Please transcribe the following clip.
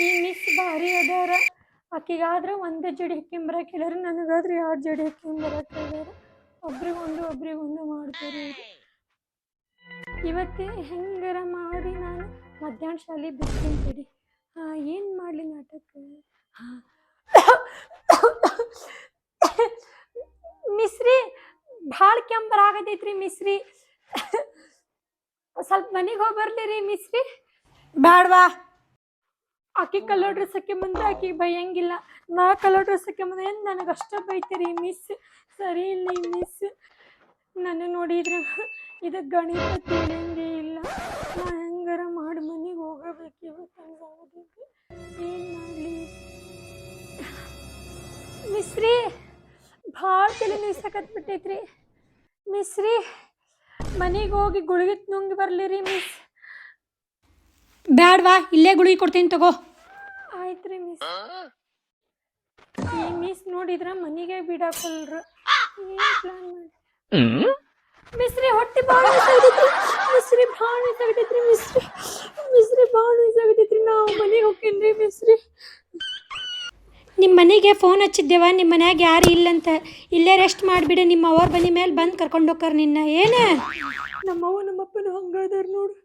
ಈ ಮಿಸ್ ಭಾರಿ ಅದಾರ. ಆಕಿಗಾದ್ರೆ ಒಂದೇ ಜಡಿ ಹಾಕ್ಕೊಂಬರಕ್ಕೆ ಹೇಳ್ಯಾರ, ನನಗಾದ್ರೆ 2 ಜಡಿ ಹಾಕ್ಕೊಂಬರಕ್ಕೆ ಹೇಳ್ಯಾರ. ಒಬ್ರಿಗೊಂದು ಮಾಡ್ತಾರೆ ಇವ್ರು. ಇವತ್ತೇ ಹೆಂಗಾರ ಮಾಡಿ ನಾನು ಮಧ್ಯಾಹ್ನ ಶಾಲೆ ಬಿಡ್ತೀನಿ ತಡಿ. ಏನು ಮಾಡಲಿ ನಾಟಕ? ಮಿಸ್ರಿ ಭಾಳ ಕೆಂಬರಾಗತೈತ್ರಿ ಮಿಸ್ರಿ. ಸ್ವಲ್ಪ ಮನೆಗೆ ಹೋಗಿ ಬರ್ಲಿರಿ ಮಿಸ್ರಿ. ಬ್ಯಾಡ್ವಾ. ಆಕಿ ಕಲರ್ ಡ್ರೆಸ್ ಹಾಕ್ಕೊಂಬಂದ್ರೆ ಆಕಿಗೆ ಬೈಯಂಗಿಲ್ಲ, ನಾ ಕಲರ್ ಡ್ರೆಸ್ ಹಾಕ್ಕೊಂಬಂದ್ರೆ ಏನು ನನಗಷ್ಟ ಬೈತೀರಿ ಮಿಸ್. ಸರಿ ಇಲ್ಲ ಈ ಮಿಸ್. ನನ್ನ ನೋಡಿದ್ರೆ ಇದು ಗಣಿತ ತಿಳಿಯಂಗೇ ಇಲ್ಲ. ನಾ ಹೆಂಗಾರ ಮಾಡಿ ಮನೆಗೆ ಹೋಗಬೇಕು ಇವತ್ತು ಹಂಗಾಗೋದೈತಿ. ಏನು ಮಾಡಲಿ ಮಿಸ್ರಿ? ಭಾಳ ತಲೆ ನುಯ್ಸಕತ್ಬಿಟ್ಟೈತ್ರಿ ಮಿಸ್ರಿ. ಮನೆಗೆ ಹೋಗಿ ಗುಳಿಗೆ ನುಂಗಿ ಬರ್ಲಿರಿ ಮಿಸ್. ಬ್ಯಾಡ್ವಾ, ಇಲ್ಲೇ ಗುಳಿಗೆ ಕೊಡ್ತೀನಿ ತಗೋ. ಆಯ್ತು ರೀ ಮಿಸ್. ಈ ಮಿಸ್ ನೋಡಿದ್ರ ಮನೆಗೆ ಬಿಡಾಕಲ್ರು. ಏನು ಪ್ಲಾನ್ ಮಾಡಿ ಮಿಸ್ರಿ? ಹೊಟ್ಟೆ ಭಾಳ ನುಯ್ಸಾಗತೈತ್ರಿ ಮಿಸ್ರಿ, ಭಾಳ ನುಯ್ಸಾಗತೈತ್ರಿ ಮಿಸ್ರಿ. ಮಿಸ್ರಿ ಭಾಳ ನುಯ್ಸಾಗತೈತ್ರಿ. ನಾವು ಮನೆಗೆ ಹೋಗ್ತೀನಿ ಮಿಸ್ರಿ. ನಿಮ್ಮ ಮನೆಗೆ ಫೋನ್ ಹಚ್ಚಿದ್ದೇವ, ನಿಮ್ಮ ಮನ್ಯಾಗ ಯಾರು ಇಲ್ಲಂತ. ಇಲ್ಲೇ ರೆಸ್ಟ್ ಮಾಡಿಬಿಡು, ನಿಮ್ಮ ಅವ್ರ ಮನೆ ಮೇಲೆ ಬಂದು ಕರ್ಕೊಂಡು ಹೋಗ್ತಾರ ನಿನ್ನ. ಏನು ನಮ್ಮವ್ವ ನಮ್ಮಪ್ಪನ ಹಂಗದಾರ ನೋಡು.